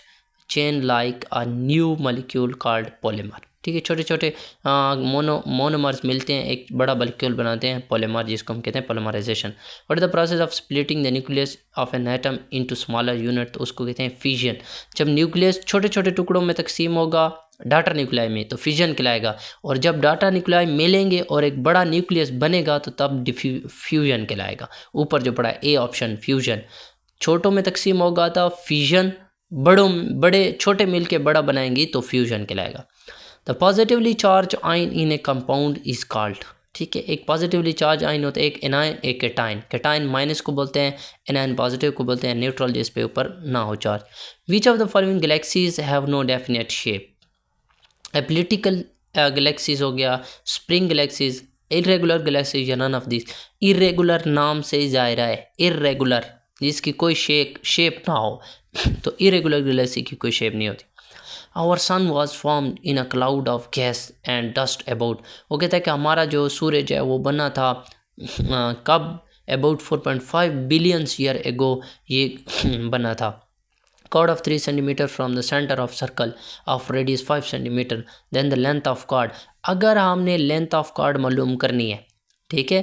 chain like a new molecule called polymer। ठीक है, छोटे छोटे मोनोमर्स मिलते हैं, एक बड़ा मॉलिक्यूल बनाते हैं पॉलीमर, जिसको हम कहते हैं polymerisation. What is the process of splitting the nucleus of an atom into smaller unit, तो उसको कहते हैं फिजन। जब न्यूक्लियस छोटे छोटे टुकड़ों में तकसीम होगा डाटा न्यूक्लियाई में, तो फिजन कहलाएगा, और जब डाटा न्यूक्लियाई मिलेंगे और एक बड़ा न्यूक्लियस बनेगा तो तब फ्यूजन कहलाएगा। ऊपर जो पड़ा है ए ऑप्शन फ्यूजन, छोटों में तकसीम होगा तो फिजन, बड़े छोटे मिल के बड़ा बनाएंगी तो फ्यूजन कहलाएगा। The positively charge ion in A compound is called. ठीक है, एक पॉजिटिवली चार्ज आयन होता है, एक एनायन एक कैटायन। कैटायन माइनस को बोलते हैं, एनायन पॉजिटिव को बोलते हैं, न्यूट्रल जिस पे ऊपर ना हो charge. Which of the following galaxies have no definite shape. Elliptical galaxies हो गया, स्प्रिंग गैलेक्सीज, इरेगुलर गैलेक्सीज या नन ऑफ दिस। इरेगुलर नाम से ज़ाहिर है, इरेगुलर जिसकी कोई शेप ना हो तो इरेगुलर गैलेक्सी की कोई शेप नहीं होती। Our sun was formed in a cloud of gas and dust about. वो कहता है कि हमारा जो सूरज है वो बना था कब, अबाउट 4.5 बिलियन ईयर एगो ये बना था। chord of 3 cm from the center of circle of radius 5 cm, then the length of chord। अगर हमने लेंथ ऑफ chord मालूम करनी है, ठीक है,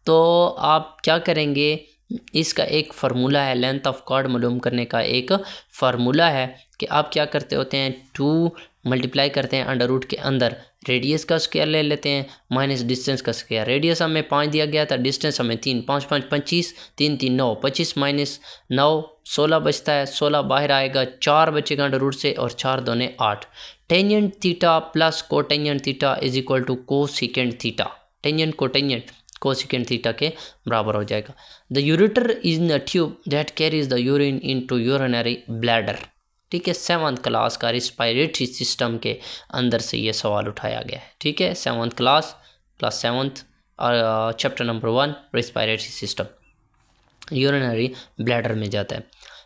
तो आप क्या करेंगे, इसका एक फार्मूला है, लेंथ ऑफ chord मालूम करने का एक फार्मूला है कि आप क्या करते होते हैं, 2 मल्टीप्लाई करते हैं अंडर रूट के अंदर, रेडियस का स्क्वायर ले लेते हैं माइनस डिस्टेंस का स्क्वायर। रेडियस हमें 5 दिया गया था, डिस्टेंस हमें 3, 5 5 25, 3 3 9, 25 माइनस 9 16 बचता है, 16 बाहर आएगा, 4 बचेगा अंडर रूट से और 4 दूने 8। Tangent theta plus cotangent theta is equal to cosecant theta. Tangent cotangent cosecant theta के बराबर हो जाएगा। The ureter is in a tube that carries the urine into urinary bladder. ठीक है, 7th क्लास का रिस्पायरेटरी सिस्टम के अंदर से ये सवाल उठाया गया है। ठीक है, 7th क्लास 7th और chapter number 1 respiratory system urinary bladder में जाता है।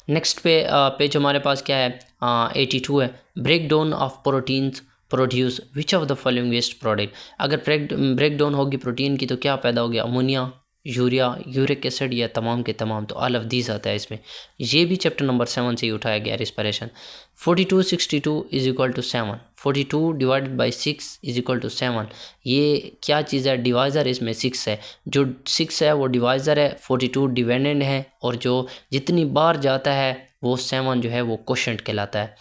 नेक्स्ट पेज हमारे पास क्या है, 82 है। Break down of proteins produce which of the following waste product. अगर ब्रेक डाउन होगी प्रोटीन की तो क्या पैदा हो गया, अमोनिया, यूरिया, यूरिक एसिड या तमाम के तमाम, तो ऑल ऑफ दीज आता है इसमें। ये भी चैप्टर नंबर 7 से ही उठाया गया respiration. 42 62 is equal to 7, 42 divided by 6 is equal to 7। ये क्या चीज़ है, डिवाइज़र इसमें 6 है, जो 6 है वो डिवाइज़र है, 42 डिपेंडेंट है, और जो जितनी बार जाता है वो 7 जो है वो क्वोशंट कहलाता है।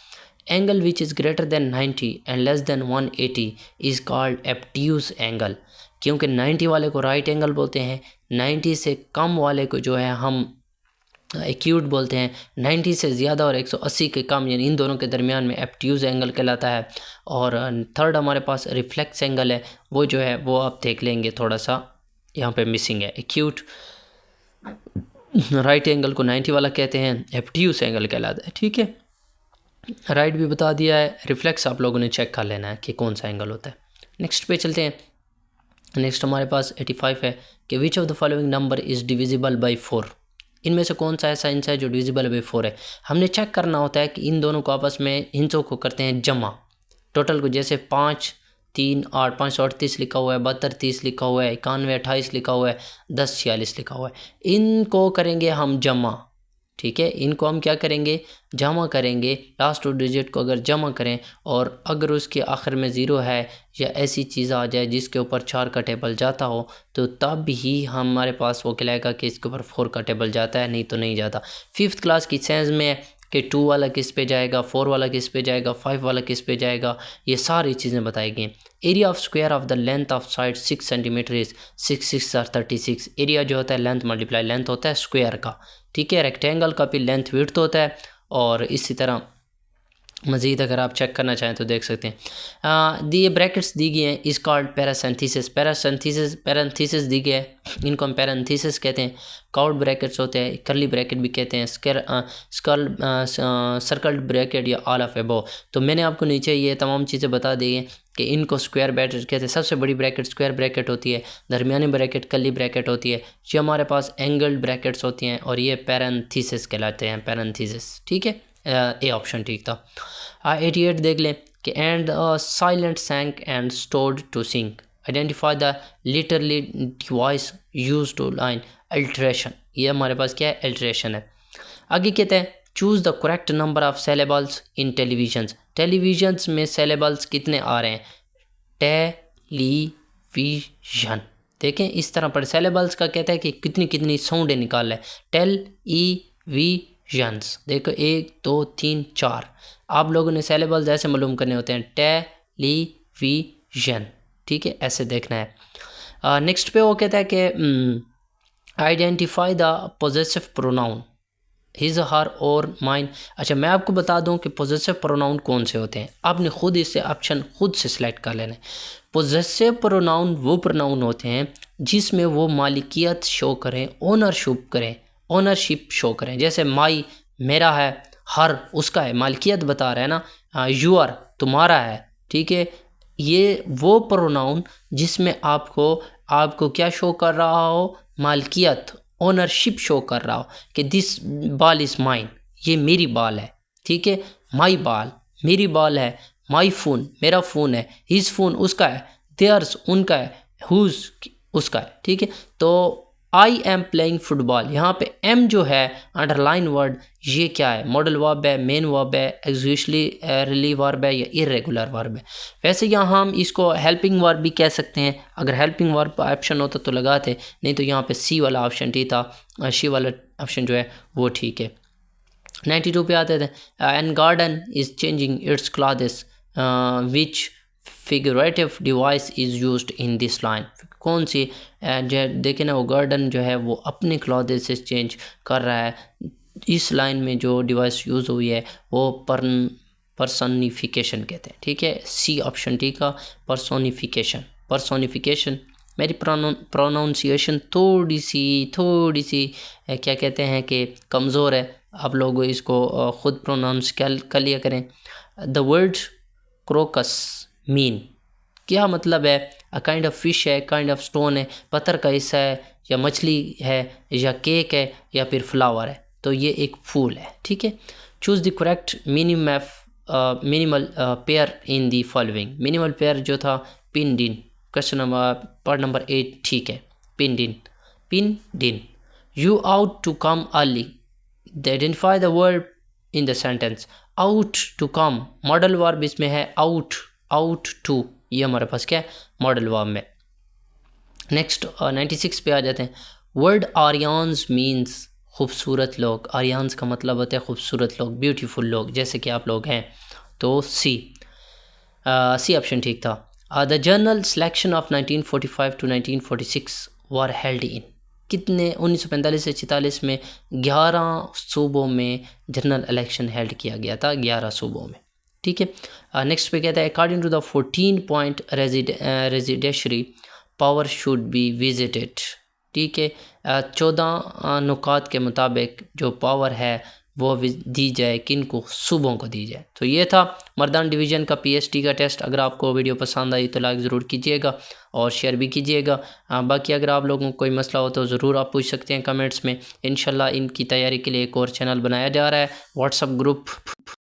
Angle which is greater than 90 and less than 180 is called obtuse angle. क्योंकि 90 वाले को राइट एंगल बोलते हैं, 90 से कम वाले को जो है हम एक्यूट बोलते हैं, 90 से ज़्यादा और 180 के कम यानी इन दोनों के दरमियान में एब्ट्यूज एंगल कहलाता है। और थर्ड हमारे पास रिफ्लेक्स एंगल है, वो जो है वो आप देख लेंगे, थोड़ा सा यहाँ पे मिसिंग है। एक्यूट राइट एंगल को 90 वाला कहते हैं, एब्ट्यूज एंगल कहलाता है। ठीक है, राइट भी बता दिया है, रिफ्लेक्स आप लोगों ने चेक कर लेना है कि कौन सा एंगल होता है। नेक्स्ट पे चलते हैं। नेक्स्ट हमारे पास 85 है कि विच of the following number is divisible by 4। इनमें से कौन सा ऐसा हिंसा है जो डिविजिबल बाई 4 है। हमने चेक करना होता है कि इन दोनों को आपस में हिंसों को करते हैं जमा, टोटल को, जैसे 5 3 8 5 38 लिखा हुआ है, 72 30 लिखा हुआ है, 91 28 लिखा हुआ है, 10 46 लिखा हुआ है। इनको करेंगे हम जमा। ठीक है, इनको हम क्या करेंगे, जमा करेंगे, लास्ट 2 डिजिट को अगर जमा करें और अगर उसके आखिर में 0 है या ऐसी चीज़ आ जाए जिसके ऊपर 4 का टेबल जाता हो तो तब ही हमारे पास वो कहलाएगा कि इसके ऊपर 4 का टेबल जाता है, नहीं तो नहीं जाता। 5th क्लास की साइंस में कि 2 वाला किस पे जाएगा, 4 वाला किस पे जाएगा, 5 वाला किस पे जाएगा, ये सारी चीज़ें बताई गई। Area of square of the length of side 6 centimetre is 6 6 और 36। एरिया जो होता है लेंथ मल्टीप्लाई लेंथ होता है स्क्वायर का। ठीक है, रेक्टेंगल का भी लेंथ विड्थ होता है। और इसी तरह मज़ीद अगर आप चेक करना चाहें तो देख सकते हैं। ये ब्रैकेट्स दी गई हैं, इस कॉल्ड पैरासेंथीसिस। पैरेंथीसिस दी गई है, इनको हम पैरेंथीसिस कहते हैं। काउड ब्रैकेट्स होते हैं, करली ब्रैकेट भी कहते हैं, सर्कल्ड ब्रैकेट या ऑल ऑफ अबव। तो मैंने आपको नीचे ये तमाम चीज़ें बता दी हैं कि इनको स्क्वायर ब्रैकेट कहते हैं। सबसे बड़ी ब्रैकेट स्क्वायर ब्रैकेट होती है, दरमियानी ब्रैकेट करली ब्रैकेट होती है, ये हमारे पास एंगल्ड ब्रैकेट्स होती हैं, और ये पैरेंथीसिस कहलाते हैं, पैरेंथीसिस। ठीक है, ए ऑप्शन ठीक था। 88 देख लें कि and silent sank and stored to sink, identify the literally device use to line alliteration, ये हमारे पास क्या है, अल्ट्रेशन है। आगे कहते हैं choose the correct number of syllables in televisions, televisions में सेलेबल्स कितने आ रहे हैं, टेलीविजन, देखें इस तरह पर सेलेबल्स का कहता है कि कितनी कितनी साउंडें निकाल है, टेलीविजन्स, देखो 1 2 3 4, आप लोगों ने सेलेबल्स ऐसे मालूम करने होते हैं, टेलीविजन, ठीक है, ऐसे देखना है। नेक्स्ट पे वो कहता है कि identify the possessive pronoun his her और माइन। अच्छा मैं आपको बता दूं कि पोजेसिव प्रोनाउन कौन से होते हैं, आपने खुद इससे ऑप्शन खुद से सिलेक्ट कर लेना है। पोजेसिव प्रोनाउन वो प्रोनाउन होते हैं जिसमें वो मालिकियत शो करें, ओनरशिप शो करें, जैसे माई मेरा है, हर उसका है, मालिकियत बता रहा है ना, यूर तुम्हारा है, ठीक है। ये वो प्रोनाउन जिसमें आपको क्या शो कर रहा हो, मालिकियत, ओनरशिप शो कर रहा हो कि दिस बॉल इज़ माइन, ये मेरी बॉल है, ठीक है, माई बॉल मेरी बॉल है, माई फ़ोन मेरा फ़ोन है, हिज फ़ोन उसका है, देयर्स उनका है, हुज उसका है, ठीक है। तो आई एम प्लेइंग फुटबॉल, यहाँ पे एम जो है अंडरलाइन वर्ड, ये क्या है, मॉडल वर्ब है, मेन वर्ब है, एक्सिक्यूटिवली वर्ब है या इर्रेगुलर वर्ब है। वैसे यहाँ हम इसको हेल्पिंग वर्ब भी कह सकते हैं, अगर हेल्पिंग वर्ब का ऑप्शन होता तो लगाते, नहीं तो यहाँ पे सी वाला ऑप्शन ठीक था, सी वाला ऑप्शन जो है वो ठीक है। 92 पे आते थे, an garden is changing its clothes which figurative device is used in this line, कौन सी जो देखें ना, वो गार्डन जो है वो अपने क्लॉथ्स से चेंज कर रहा है, इस लाइन में जो डिवाइस यूज़ हुई है वो पर्सोनिफिकेशन कहते हैं, ठीक है, सी ऑप्शन ठीक है, पर्सोनिफिकेशन। मेरी प्रोनाउंसिएशन थोड़ी सी क्या कहते हैं कि कमज़ोर है, आप लोग इसको ख़ुद प्रोनाउंस कर लिया करें। द वर्ड क्रोकस मीन, क्या मतलब है, अ काइंड ऑफ फिश है, काइंड ऑफ स्टोन है, पत्थर का हिस्सा है या मछली है या केक है या फिर फ्लावर है, तो ये एक फूल है, ठीक है। Choose the correct minimal pair in the following, minimal pair जो था पिन डिन, क्वेश्चन नंबर 8 ठीक है, पिन डिन। You ought to come early, identify the verb in the sentence, ought to come modal verb इसमें है, आउट टू, ये हमारे पास क्या है, मॉडल वर्ब में। नेक्स्ट 96 पे आ जाते हैं, वर्ड आर्यान्स मीन्स खूबसूरत लोग, आर्यान्स का मतलब होता है खूबसूरत लोग, ब्यूटीफुल लोग, जैसे कि आप लोग हैं, तो सी ऑप्शन ठीक था। The general selection of 1945 to 1946 were held in, कितने 1945 से 46 में 11 सूबों में जनरल इलेक्शन हेल्ड किया गया था, 11 सूबों में, ठीक है। नेक्स्ट पे कहता है according to the 14 point residentiary power should be visited, ठीक है, 14 नुकात के मुताबिक जो पावर है वो दी जाए, किन को, सूबों को दी जाए। तो ये था मर्दान डिवीज़न का PST का टेस्ट। अगर आपको वीडियो पसंद आई तो लाइक ज़रूर कीजिएगा और शेयर भी कीजिएगा। बाकी अगर आप लोगों को कोई मसला हो तो ज़रूर आप पूछ सकते हैं कमेंट्स में। इंशाल्लाह इनकी तैयारी के लिए एक और चैनल बनाया जा रहा है, व्हाट्सएप ग्रुप